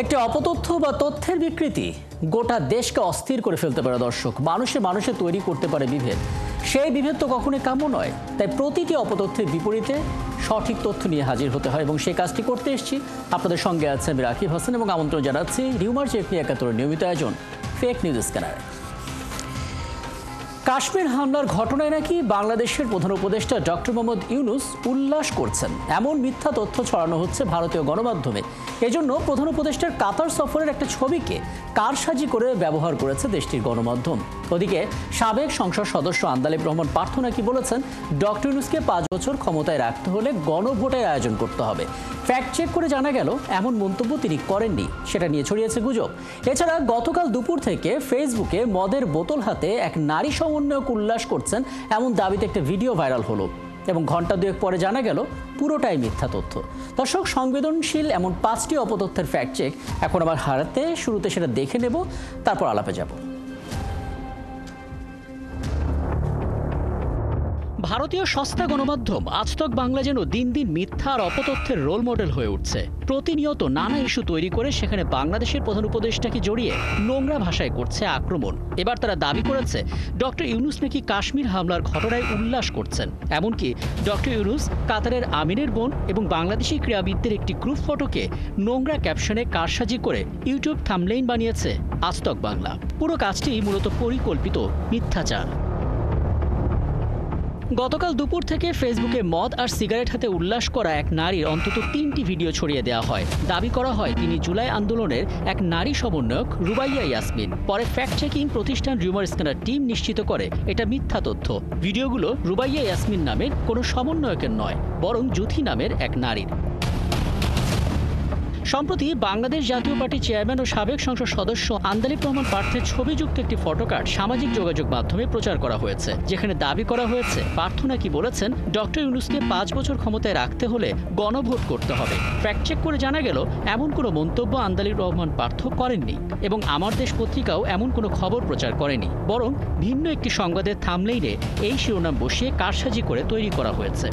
একটি অপতথ্য বা তথ্যের বিকৃতি গোটা দেশকে অস্থির করে ফেলতে পারে দর্শক। মানুষে তৈরি করতে পারে বিভেদ। সেই বিভেদ তো কখনোই কাম্য নয়। তাই প্রতিটি অপতথ্যের বিপরীতে সঠিক তথ্য নিয়ে হাজির হতে হয় এবং সেই কাজটি করতে এসেছি। আপনাদের সঙ্গে আছে আমি রাকিব হাসান এবং আমন্ত্রণ জানাচ্ছি রিউমার চেকনি ৭১-এর নিয়মিত আয়োজন ফেক নিউজ স্ক্যানারে। কাশ্মীর হামলার ঘটনায় নাকি বাংলাদেশের প্রধান উপদেষ্টা ডক্টর মোহাম্মদ ইউনূস উল্লাস করছেন, এমন মিথ্যা তথ্য ছড়ানো হচ্ছে ভারতীয় গণমাধ্যমে। এজন্য প্রধান উপদেষ্টার কাতার সফরের একটা ছবিকে কারসাজি করে ব্যবহার করেছে দেশটির গণমাধ্যম। ওদিকে সাবেক সংসদ সদস্য আন্দালিব রহমান পার্থ নাকি বলেছেন, ডক্টর ইউনূসকে ৫ বছর ক্ষমতায় রাখতে হলে গণভোটের আয়োজন করতে হবে। ফ্যাক্ট চেক করে জানা গেল এমন মন্তব্য তিনি করেননি, সেটা নিয়ে ছড়িয়েছে গুজব। এছাড়া গতকাল দুপুর থেকে ফেসবুকে মদের বোতল হাতে এক নারী সমন্বয়ক উল্লাস করছেন এমন দাবিতে একটা ভিডিও ভাইরাল হলো এবং ঘন্টা দুয়েক পরে জানা গেল পুরোটাই মিথ্যা তথ্য। দর্শক, সংবেদনশীল এমন ৫টি অপতথ্যের ফ্যাক্ট চেক এখন আমার হাতে, শুরুতে সেটা দেখে নেব, তারপর আলাপে যাব। ভারতীয় সস্তা গণমাধ্যম আজতক বাংলা যেন দিন দিন মিথ্যা আর অপতথ্যের রোল মডেল হয়ে উঠছে। প্রতিনিয়ত নানা ইস্যু তৈরি করে সেখানে বাংলাদেশের প্রধান উপদেষ্টাকে জড়িয়ে নোংরা ভাষায় করছে আক্রমণ। এবার তারা দাবি করেছে ডক্টর ইউনূস নাকি কাশ্মীর হামলার ঘটনায় উল্লাস করছেন। এমনকি ডক্টর ইউনূস কাতারের আমিনের বোন এবং বাংলাদেশি ক্রীড়াবিদদের একটি গ্রুপ ফটোকে নোংরা ক্যাপশনে কারসাজি করে ইউটিউব থাম্বনেইল বানিয়েছে আজতক বাংলা। পুরো কাজটি মূলত পরিকল্পিত মিথ্যাচার। গতকাল দুপুর থেকে ফেসবুকে মদ আর সিগারেট হাতে উল্লাস করা এক নারীর অন্তত ৩টি ভিডিও ছড়িয়ে দেওয়া হয়। দাবি করা হয় তিনি জুলাই আন্দোলনের এক নারী সমন্বয়ক রুবাইয়া ইয়াসমিন। পরে ফ্যাক্ট চেকিং প্রতিষ্ঠান রিউমার স্ক্যানার টিম নিশ্চিত করে এটা মিথ্যা তথ্য। ভিডিওগুলো রুবাইয়া ইয়াসমিন নামের কোনো সমন্বয়কের নয়, বরং জুথি নামের এক নারীর। সম্প্রতি বাংলাদেশ জাতীয় পার্টির চেয়ারম্যান ও সাবেক সংসদ সদস্য আন্দালিব রহমান পার্থের ছবিযুক্ত একটি ফটোকার্ড সামাজিক যোগাযোগ মাধ্যমে প্রচার করা হয়েছে, যেখানে দাবি করা হয়েছে পার্থ নাকি বলেছেন ডক্টর ইউনূসকে ৫ বছর ক্ষমতায় রাখতে হলে গণভোট করতে হবে। ফ্যাক্ট চেক করে জানা গেল এমন কোনো মন্তব্য আন্দালিব রহমান পার্থ করেননি এবং আমার দেশ পত্রিকাও এমন কোনো খবর প্রচার করেনি, বরং ভিন্ন একটি সংবাদের থাম্বনেইলে এই শিরোনাম বসিয়ে কারসাজি করে তৈরি করা হয়েছে।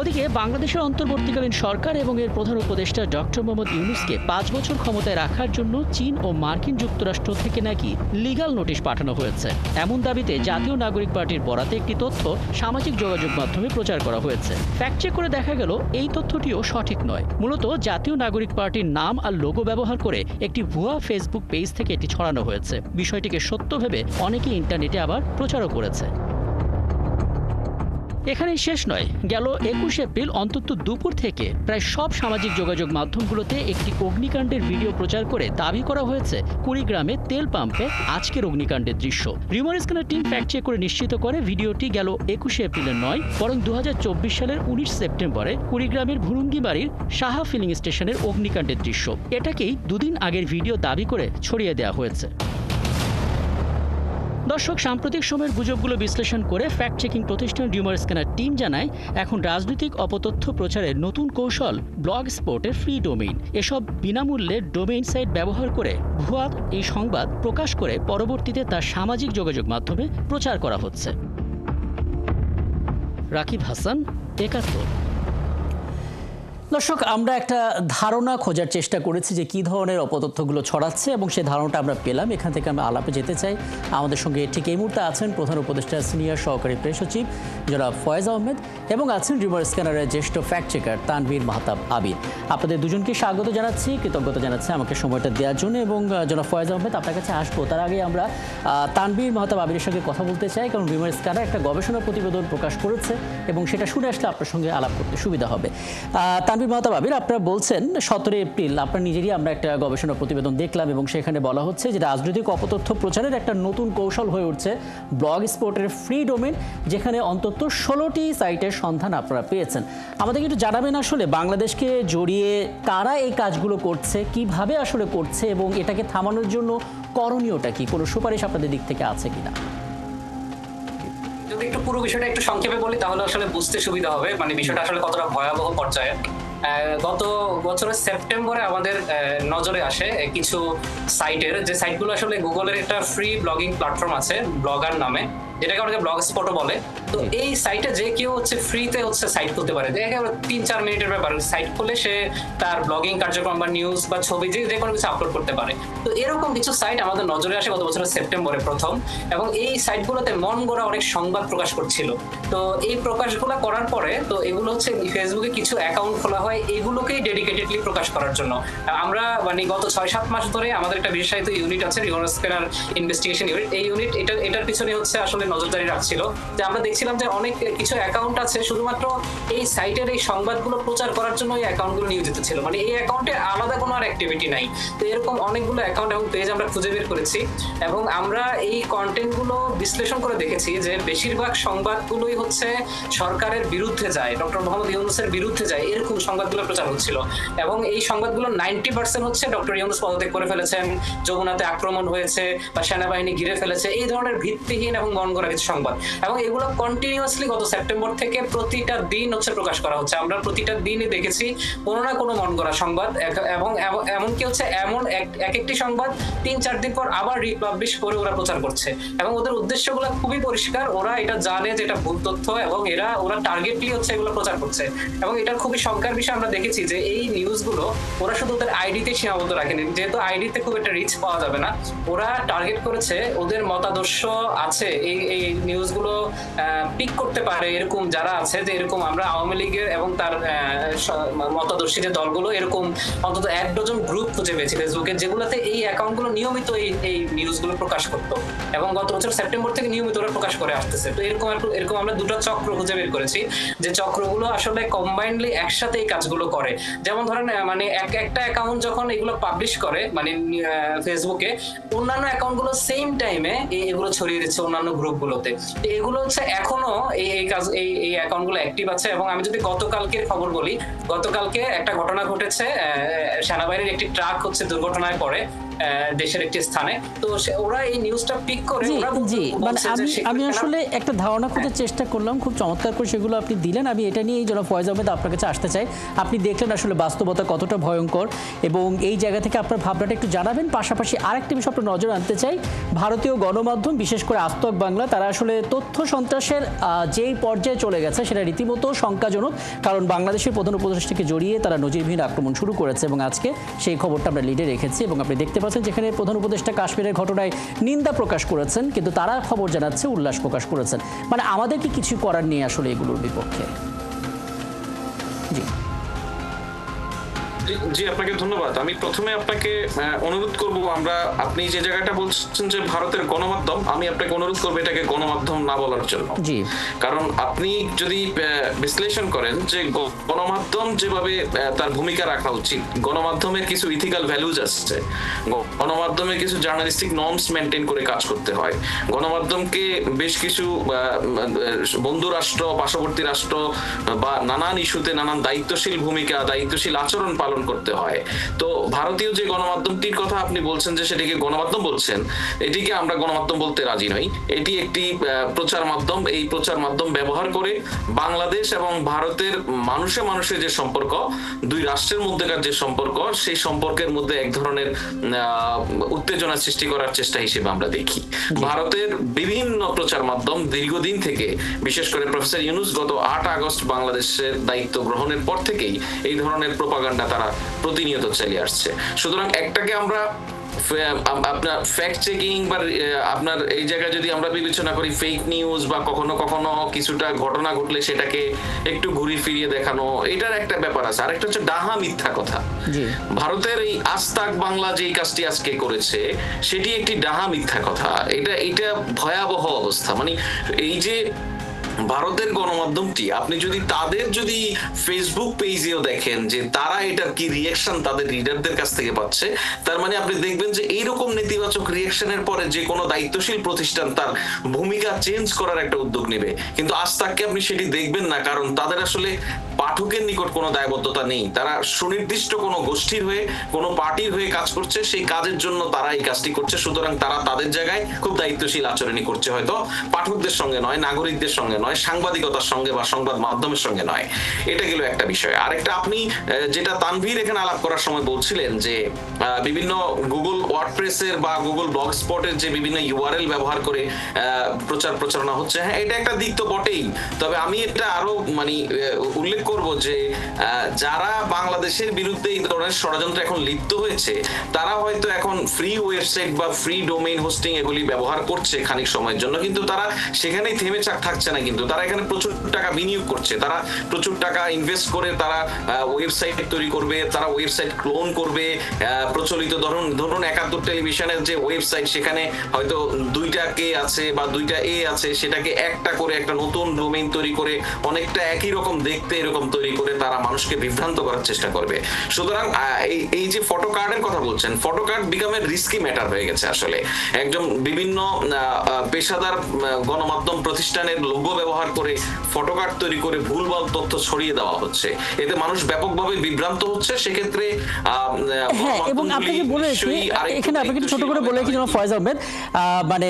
ওদিকে বাংলাদেশের অন্তর্বর্তীকালীন সরকার এবং এর প্রধান উপদেষ্টা ডক্টর মোহাম্মদ ইউনূসকে ৫ বছর ক্ষমতায় রাখার জন্য চীন ও মার্কিন যুক্তরাষ্ট্র থেকে নাকি লিগ্যাল নোটিশ পাঠানো হয়েছে, এমন দাবিতে জাতীয় নাগরিক পার্টির বরাতে একটি তথ্য সামাজিক যোগাযোগ মাধ্যমে প্রচার করা হয়েছে। ফ্যাক্ট চেক করে দেখা গেল এই তথ্যটিও সঠিক নয়। মূলত জাতীয় নাগরিক পার্টির নাম আর লোগো ব্যবহার করে একটি ভুয়া ফেসবুক পেজ থেকে এটি ছড়ানো হয়েছে। বিষয়টিকে সত্য ভেবে অনেকে ইন্টারনেটে আবার প্রচারও করেছে। এখানেই শেষ নয়, গেল ২১ এপ্রিল অন্তত দুপুর থেকে প্রায় সব সামাজিক যোগাযোগ মাধ্যমগুলোতে একটি অগ্নিকাণ্ডের ভিডিও প্রচার করে দাবি করা হয়েছে কুড়িগ্রামে তেল পাম্পে আজকের অগ্নিকাণ্ডের দৃশ্য। Rumour scanner team fact check করে নিশ্চিত করে ভিডিওটি গেল ২১ এপ্রিলের নয়, বরং ২০২৪ সালের ১৯ সেপ্টেম্বরে কুড়িগ্রামের ভুরুঙ্গিবাড়ির সাহা ফিলিং স্টেশনের অগ্নিকাণ্ডের দৃশ্য। এটাকেই দুদিন আগের ভিডিও দাবি করে ছড়িয়ে দেওয়া হয়েছে। দর্শক, সাম্প্রতিক সময়ের গুজবগুলো বিশ্লেষণ করে ফ্যাক্ট চেকিং প্রতিষ্ঠান রিউমার স্ক্যানার টিম জানায় এখন রাজনৈতিক অপতথ্য প্রচারের নতুন কৌশল ব্লগ স্পটের ফ্রি ডোমেইন। এসব বিনামূল্যে ডোমেইন সাইট ব্যবহার করে ভুয়া এই সংবাদ প্রকাশ করে পরবর্তীতে তার সামাজিক যোগাযোগ মাধ্যমে প্রচার করা হচ্ছে। রাকিব হাসান, ৭১। দর্শক, আমরা একটা ধারণা খোঁজার চেষ্টা করেছি যে কী ধরনের অপতথ্যগুলো ছড়াচ্ছে এবং সেই ধারণাটা আমরা পেলাম। এখান থেকে আমরা আলাপে যেতে চাই। আমাদের সঙ্গে ঠিক এই মুহূর্তে আছেন প্রধান উপদেষ্টা সিনিয়র সহকারী প্রেস সচিব জনাব ফয়েজ আহমেদ এবং আছেন রিউমার স্ক্যানারের জ্যেষ্ঠ ফ্যাক্ট চেকার তানভীর মাহতাব আবির। আপনাদের দুজনকে স্বাগত জানাচ্ছি, কৃতজ্ঞতা জানাচ্ছি আমাকে সময়টা দেওয়ার জন্য। এবং জনাব ফয়েজ আহমেদ, আপনার কাছে আসবো, তার আগে আমরা তানভীর মাহতাব আবিরের সঙ্গে কথা বলতে চাই, কারণ রিউমার স্ক্যানার একটা গবেষণা প্রতিবেদন প্রকাশ করেছে এবং সেটা শুনে আসলে আপনার সঙ্গে আলাপ করতে সুবিধা হবে। মাহতাব আবির, আপনারা বলছেন ১৭ এপ্রিল আপনার নিজেরই আমরা একটা গবেষণা প্রতিবেদন দেখলাম এবং সেখানে বলা হচ্ছে যে রাজনৈতিক অপতথ্য প্রচারের একটা নতুন কৌশল হয়ে উঠছে ব্লগ স্পটের ফ্রি ডোমেইন, যেখানে অন্তত ১৬টি সাইটের সন্ধান আপনারা পেয়েছেন। আমাদেরকে একটু জানাবেন আসলে বাংলাদেশকে জড়িয়ে কারা এই কাজগুলো করছে, কিভাবে আসলে করছে এবং এটাকে থামানোর জন্য করণীয়টা কি, কোনো সুপারিশ আপনাদের দিক থেকে আছে কিনা? যদি একটু পুরো বিষয়টা একটু সংক্ষেপে বলি তাহলে আসলে বুঝতে সুবিধা হবে, মানে বিষয়টা আসলে কতটা ভয়াবহ পর্যায়ে। গত বছরের সেপ্টেম্বরে আমাদের নজরে আসে কিছু সাইটের, যে সাইটগুলো আসলে গুগলের একটা ফ্রি ব্লগিং প্ল্যাটফর্ম আছে ব্লগার নামে, যেটাকে অনেকে ব্লগ স্পটও বলে। তো এই সাইটে যে কেউ হচ্ছে ফ্রিতে হচ্ছে সাইট খুলতে পারে, একেবারে 3-4 মিনিটের ব্যাপার। সাইট খুলে সে তার ব্লগিং কার্যক্রম বা নিউজ বা ছবি যে কোনো কিছু আপলোড করতে পারে। তো এরকম কিছু সাইট আমাদের নজরে আসে গত বছরের সেপ্টেম্বরে প্রথম, এবং এই সাইটগুলোতে মন গড়া অনেক সংবাদ প্রকাশ করছিল। তো এই প্রকাশগুলো করার পরে তো এগুলো হচ্ছে ফেসবুকে কিছু অ্যাকাউন্ট খোলা হয় এগুলোকেই ডেডিকেটেডলি প্রকাশ করার জন্য। আমরা মানে গত 6-7 মাস ধরে আমাদের একটা বিশেষায়িত ইউনিট আছে, রিভার স্ক্যানার ইনভেস্টিগেশন ইউনিট। এই ইউনিট এটার পিছনে হচ্ছে আসলে নজরদারি রাখছিল, যে আমরা দেখছিলাম যে অনেক কিছু অ্যাকাউন্ট আছে শুধুমাত্র এই সাইটের এই সংবাদগুলো প্রচার করার জন্য এই অ্যাকাউন্টগুলো নিয়োজিত ছিল, মানে এই অ্যাকাউন্টে আলাদা কোনো আর অ্যাক্টিভিটি নাই। তো এরকম অনেকগুলো অ্যাকাউন্ট এবং পেজ আমরা খুঁজে বের করেছি, এবং আমরা এই কন্টেন্টগুলো বিশ্লেষণ করে দেখেছি যে বেশিরভাগ সংবাদগুলোই হচ্ছে সরকারের বিরুদ্ধে যায়, ডক্টর মোহাম্মদ ইউনূসের বিরুদ্ধে যায়, এরকম সংবাদগুলো প্রচার হচ্ছিল। এবং এই সংবাদগুলো 90% হচ্ছে ডক্টর ইউনূস পদত্যাগ করে ফেলেছেন, যমুনাতে আক্রমণ হয়েছে বা সেনাবাহিনী ঘিরে ফেলেছে, এই ধরনের ভিত্তিহীন এবং মন গড়া কিছু সংবাদ। এবং এগুলো কন্টিনিউয়াসলি গত সেপ্টেম্বর থেকে প্রতিটা দিন হচ্ছে প্রকাশ করা হচ্ছে। আমরা প্রতিটা দিনই দেখেছি কোনো না কোনো মন গড়া সংবাদ, এবং এমনকি হচ্ছে এমন এক একটি সংবাদ 3-4 দিন পর আবার রিপাবলিশ করে ওরা প্রচার করছে। এবং ওদের উদ্দেশ্যগুলো খুবই পরিষ্কার, ওরা এটা জানে যে এটা ভুল তথ্য, এবং ওরা টার্গেটলি হচ্ছে এগুলো প্রচার করছে। এবং এটার খুবই শঙ্কার বিষয় আমরা দেখেছি যে এই নিউজগুলো ওরা শুধু ওদের আইডিতে সীমাবদ্ধ রাখেনি, যেহেতু আইডিতে খুব একটা রিচ পাওয়া যাবে না, ওরা টার্গেট করেছে ওদের মতাদর্শ আছে এই নিউজগুলো পিক করতে পারে এরকম যারা আছে, যে এরকম আমরা আওয়ামী লীগের এবং তার মতাদর্শী যে দলগুলো, এরকম অন্তত 1 ডজন গ্রুপ খুঁজে পেয়েছি ফেসবুকে, যেগুলোতে এই অ্যাকাউন্টগুলো নিয়মিত এই নিউজগুলো প্রকাশ করতো, এবং গত বছর সেপ্টেম্বর থেকে নিয়মিত ওরা প্রকাশ করে আসতেছে। তো এরকম আমরা দুটো চক্র খুঁজে বের করেছি, যে চক্রগুলো আসলে কম্বাইন্ডলি একসাথে এই কাজগুলো করে। যেমন ধরেন মানে একটা অ্যাকাউন্ট যখন এগুলো পাবলিশ করে মানে ফেসবুকে, অন্যান্য অ্যাকাউন্টগুলো সেম টাইমে এগুলো ছড়িয়ে দিচ্ছে অন্যান্য গ্রুপগুলোতে। এগুলো হচ্ছে এখনো এই অ্যাকাউন্টগুলো অ্যাক্টিভ আছে। এবং আমি যদি গতকালকের খবর বলি, গতকালকে একটা ঘটনা ঘটেছে, সেনাবাহিনীর একটি ট্রাক হচ্ছে দুর্ঘটনায় পড়ে দেশের একটি স্থানে। তো ওরা এই নিউজটা পিক করে মানে আমি আসলে একটা ধারণা খোঁজার চেষ্টা করলাম, খুব চমৎকার করে সেগুলো আপনি দিলেন। আমি এটা নিয়েই জনাব ফয়েজ আহমেদ আপনার কাছে আসতে চাই। আপনি দেখলেন আসলে বাস্তবতা কতটা ভয়ঙ্কর, এবং এই জায়গা থেকে আপনার ভাবনাটা একটু জানাবেন। পাশাপাশি আরেকটি বিষয় আপনার নজর আনতে চাই, ভারতীয় গণমাধ্যম বিশেষ করে আজ তাক বাংলা, তারা আসলে তথ্য সন্ত্রাসের যেই পর্যায়ে চলে গেছে সেটা রীতিমতো শঙ্কাজনক। কারণ বাংলাদেশের প্রধান উপদেষ্টাকে জড়িয়ে তারা নজিরবিহীন আক্রমণ শুরু করেছে, এবং আজকে সেই খবরটা আমরা লিডে রেখেছি। এবং আপনি দেখতে পাচ্ছেন যেখানে প্রধান উপদেষ্টা কাশ্মীরের ঘটনায় নিন্দা প্রকাশ করেছেন, কিন্তু তারা খবর জানাচ্ছে উল্লাস প্রকাশ করেছেন। মানে আমাদের কি কিছু করার নেই আসলে এগুলোর বিপক্ষে? জি জি, আপনাকে ধন্যবাদ। আমি প্রথমে আপনাকে অনুরোধ করব, আপনি যে জায়গাটা বলছেন যে ভারতের গণমাধ্যম, আমি আপনাকে অনুরোধ করবো এটাকে গণমাধ্যম না বলার জন্য। জি, কারণ আপনি যদি বিশ্লেষণ করেন যে গণমাধ্যম যেভাবে তার ভূমিকা রাখা উচিত, গণমাধ্যমের কিছু ইথিক্যাল ভ্যালুজ আছে, গণমাধ্যমে কিছু জার্নালিস্টিক নর্মস মেনটেন করে কাজ করতে হয়, গণমাধ্যমকে বেশ কিছু বন্ধু রাষ্ট্র, পার্শ্ববর্তী রাষ্ট্র বা নানান ইস্যুতে নানান দায়িত্বশীল ভূমিকা, দায়িত্বশীল আচরণ পালন করতে হয়। তো ভারতীয় যে গণমাধ্যমটির কথা আপনি বলছেন যে সেটিকে গণমাধ্যম বলছেন, এটিকে আমরা গণমাধ্যম বলতে রাজি নই। এটি একটি প্রচার মাধ্যম। এই প্রচার মাধ্যম ব্যবহার করে বাংলাদেশ এবং ভারতের মানুষে মানুষের যে সম্পর্ক, দুই রাষ্ট্রের মধ্যেকার যে সম্পর্ক, সেই সম্পর্কের মধ্যে এক ধরনের উত্তেজনা সৃষ্টি করার চেষ্টা হিসেবে আমরা দেখি। ভারতের বিভিন্ন প্রচার মাধ্যম দীর্ঘদিন থেকে, বিশেষ করে প্রফেসর ইউনূস গত 8 আগস্ট বাংলাদেশের দায়িত্ব গ্রহণের পর থেকেই এই ধরনের প্রোপাগান্ডা তারা প্রতিনিয়ত চালিয়ে আসছে। সুতরাং একটাকে আমরা আপনার ফ্যাক্ট চেকিং বা আপনার এই জায়গায় যদি আমরা বিবেচনা করি ফেক নিউজ বা কখনো কখনো কিছুটা ঘটনা ঘটলে সেটাকে একটু ঘুরিয়ে ফিরিয়ে দেখানো, এটার একটা ব্যাপার আছে। আরেকটা হচ্ছে ডাহা মিথ্যা কথা। ভারতের এই আজ তাক বাংলা যে কাজটি আজকে করেছে সেটি একটি ডাহা মিথ্যা কথা। এটা ভয়াবহ অবস্থা। মানে এই যে ভারতের গণমাধ্যমটি, আপনি যদি তাদের ফেসবুক পেজেও দেখেন যে তারা এটার কি রিঅ্যাকশন তাদের রিডারদের কাছ থেকে পাচ্ছে, তার মানে আপনি দেখবেন যে এইরকম নেতিবাচক রিঅ্যাকশনের পরে যে কোনো দায়িত্বশীল প্রতিষ্ঠান তার ভূমিকা চেঞ্জ করার একটা উদ্যোগ নেবে। কিন্তু আজ তাককে আপনি সেটি দেখবেন না, কারণ তাদের আসলে পাঠকের নিকট কোনো দায়বদ্ধতা নেই। তারা সুনির্দিষ্ট কোনো গোষ্ঠীর হয়ে, কোনো পার্টির হয়ে কাজ করছে, সেই কাজের জন্য তারা এই কাজটি করছে। সুতরাং তারা তাদের জায়গায় খুব দায়িত্বশীল আচরণই করছে, হয়তো পাঠকদের সঙ্গে নয়, নাগরিকদের সঙ্গে নয়, সাংবাদিকতার সঙ্গে বা সংবাদ মাধ্যমের সঙ্গে নয়। এটা গেল একটা বিষয়। আরেকটা, আপনি যেটা তানভীর এখানে আলাপ করার সময় বলছিলেন যে বিভিন্ন গুগল ওয়ার্ডপ্রেসের বা গুগল ব্লগ স্পটের যে বিভিন্ন ইউআরএল ব্যবহার করে প্রচারণা হচ্ছে, হ্যাঁ এটা একটা দিক তো বটেই। তবে আমি এটা আরো মানে উল্লেখ করব যে যারা বাংলাদেশের বিরুদ্ধে এই ধরনের ষড়যন্ত্র এখন লিপ্ত হয়েছে, তারা হয়তো এখন ফ্রি ওয়েবসাইট বা ফ্রি ডোমেইন হোস্টিং এগুলি ব্যবহার করছে খানিক সময়ের জন্য, কিন্তু তারা সেখানেই থেমে থাকছে না। কিন্তু তারা এখানে প্রচুর টাকা বিনিয়োগ করছে, তারা প্রচুর টাকা ইনভেস্ট করে তারা ওয়েবসাইট তৈরি করবে, তারা ওয়েবসাইট ক্লোন করবে। প্রচলিত ধরুন 71 টেলিভিশনের যে ওয়েবসাইট, সেখানে হয়তো 2টা কে আছে বা 2টা এ আছে, সেটাকে একটা করে একটা নতুন ডোমেইন তৈরি করে অনেকটা একই রকম দেখতে এরকম তৈরি করে তারা মানুষকে বিভ্রান্ত করার চেষ্টা করবে। সুতরাং এই যে ফটো কার্ডের কথা বলছেন, ফটো কার্ড বিকামের রিস্কি ম্যাটার হয়ে গেছে আসলে। একজন বিভিন্ন পেশাদার গণমাধ্যম প্রতিষ্ঠানের লোগো ব্যবহার করে ফটো কার্ড তৈরি করে ভুলভাল তথ্য ছড়িয়ে দেওয়া হচ্ছে, এতে মানুষ ব্যাপকভাবে বিভ্রান্ত হচ্ছে। সেক্ষেত্রে হ্যাঁ, এবং আপনাকে বলে এখানে আপনাকে ছোট করে বলে রাখি, ফয়েজ আহমেদ, মানে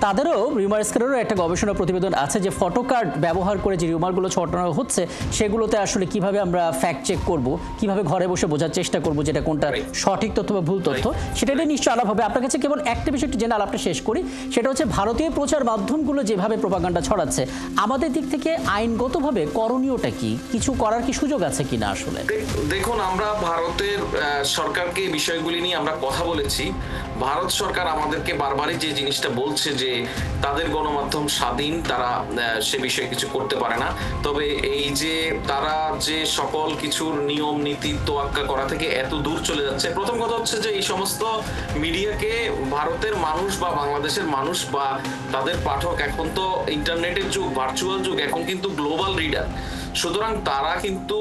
তাদেরও রিউমার স্কয়ারেরও একটা গবেষণা প্রতিবেদন আছে যে ফটো কার্ড ব্যবহার করে যে রিউমারগুলো ছড়ানো হচ্ছে সেগুলোতে আসলে কিভাবে আমরা ফ্যাক্ট চেক করব, কিভাবে ঘরে বসে বোঝার চেষ্টা করব যেটা কোনটা সঠিক তথ্য বা ভুল তথ্য, সেটা নিয়ে নিশ্চয়ই আলাপ হবে। আপনার কাছে কেবল একটা বিষয় জেনে আলাপটা শেষ করি, সেটা হচ্ছে ভারতীয় প্রচার মাধ্যমগুলো যেভাবে প্রোপাগান্ডা ছড়াচ্ছে, আমাদের দিক থেকে আইনগতভাবে করণীয়টা কি, কিছু করার কি সুযোগ আছে কিনা আসলে? দেখুন, আমরা ভারতের সরকারকে বিষয়গুলি নিয়ে আমরা কথা বলেছি। ভারত সরকার আমাদেরকে বারবারই যে জিনিসটা বলছে যে তাদের গণমাধ্যম স্বাধীন, তারা সে বিষয়ে কিছু করতে পারে না। তবে এই যে তারা যে সকল কিছুর নিয়ম নীতি তোয়াক্কা করা থেকে এত দূর চলে যাচ্ছে, প্রথম কথা হচ্ছে যে এই সমস্ত মিডিয়াকে ভারতের মানুষ বা বাংলাদেশের মানুষ বা তাদের পাঠক, এখন তো ইন্টারনেটের যুগ, ভার্চুয়াল যুগ, এখন কিন্তু গ্লোবাল রিডার। সুতরাং তারা কিন্তু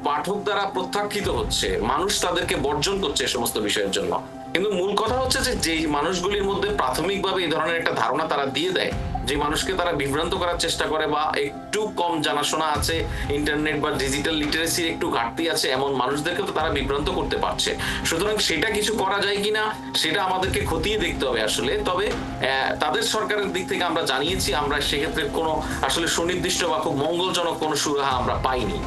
পাঠক দ্বারা প্রত্যাখ্যিত হচ্ছে, মানুষ তাদেরকে বর্জন করছে এই সমস্ত বিষয়ের জন্য। কিন্তু মূল কথা হচ্ছে যে যে মানুষগুলির মধ্যে প্রাথমিকভাবে এই ধরনের একটা ধারণা তারা দিয়ে দেয়, যে মানুষকে তারা বিভ্রান্ত করার চেষ্টা করে বা একটু কম জানাশোনা আছে, ইন্টারনেট বা ডিজিটাল লিটারেসির একটু ঘাটতি আছে, এমন মানুষদেরকে তো তারা বিভ্রান্ত করতে পারছে। সুতরাং সেটা কিছু করা যায় কিনা সেটা আমাদেরকে খতিয়ে দেখতে হবে আসলে। তবে তাদের সরকারের দিক থেকে আমরা জানিয়েছি, আমরা সেক্ষেত্রে কোনো আসলে সুনির্দিষ্ট বা খুব মঙ্গলজনক কোনো সুরাহা আমরা পাইনি।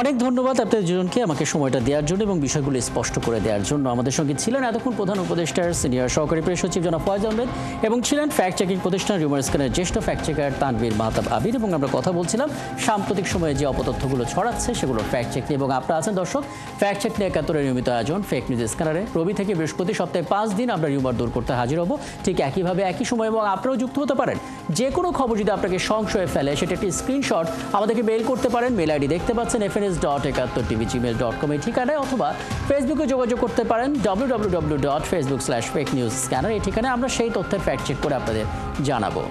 অনেক ধন্যবাদ আপনাদের দুজনকে আমাকে সময়টা দেওয়ার জন্য এবং বিষয়গুলো স্পষ্ট করে দেওয়ার জন্য। আমাদের সঙ্গে ছিলেন এতক্ষণ প্রধান উপদেষ্টার সিনিয়র সহকারী প্রেস সচিব জনাব ফয়েজ আহমেদ, এবং ছিলেন ফ্যাক্ট চেকিং প্রতিষ্ঠান রিউমার স্ক্যানের জ্যেষ্ঠ ফ্যাক্ট চেকার তানভীর মাহতাব আবির। এবং আমরা কথা বলছিলাম সাম্প্রতিক সময়ে যে অপতথ্যগুলো ছড়াচ্ছে সেগুলোর ফ্যাক্ট চেক নিয়ে। এবং আপনারা আছেন দর্শক ফ্যাক্ট চেক নিয়ে 71-এর নিয়মিত আয়োজন ফেক নিউজ স্ক্যানারে। রবি থেকে বৃহস্পতি সপ্তাহে 5 দিন আমরা রিউমার দূর করতে হাজির হব, ঠিক একইভাবে একই সময়। এবং আপনারাও যুক্ত হতে পারেন। যে কোনো খবর যদি আপনাকে সংশয়ে ফেলে, সেটা একটি স্ক্রিনশট আমাদেরকে মেইল করতে পারেন। মেল আইডি দেখতে পাচ্ছেন fns.71tv@gmail.com এই ঠিকানায়, অথবা ফেসবুকে যোগাযোগ করতে পারেন www.facebook/fakenewsscanner এই ঠিকানায়। আমরা সেই তথ্যের ফ্যাক্ট চেক করে আপনাদের জানাবো।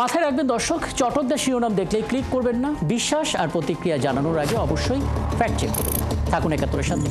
মাথায় রাখবেন দর্শক, চটকদার শিরোনাম দেখলেই ক্লিক করবেন না। বিশ্বাস আর প্রতিক্রিয়া জানানোর আগে অবশ্যই ফ্যাক্ট চেক করুন। থাকুন 71-এর সাথে।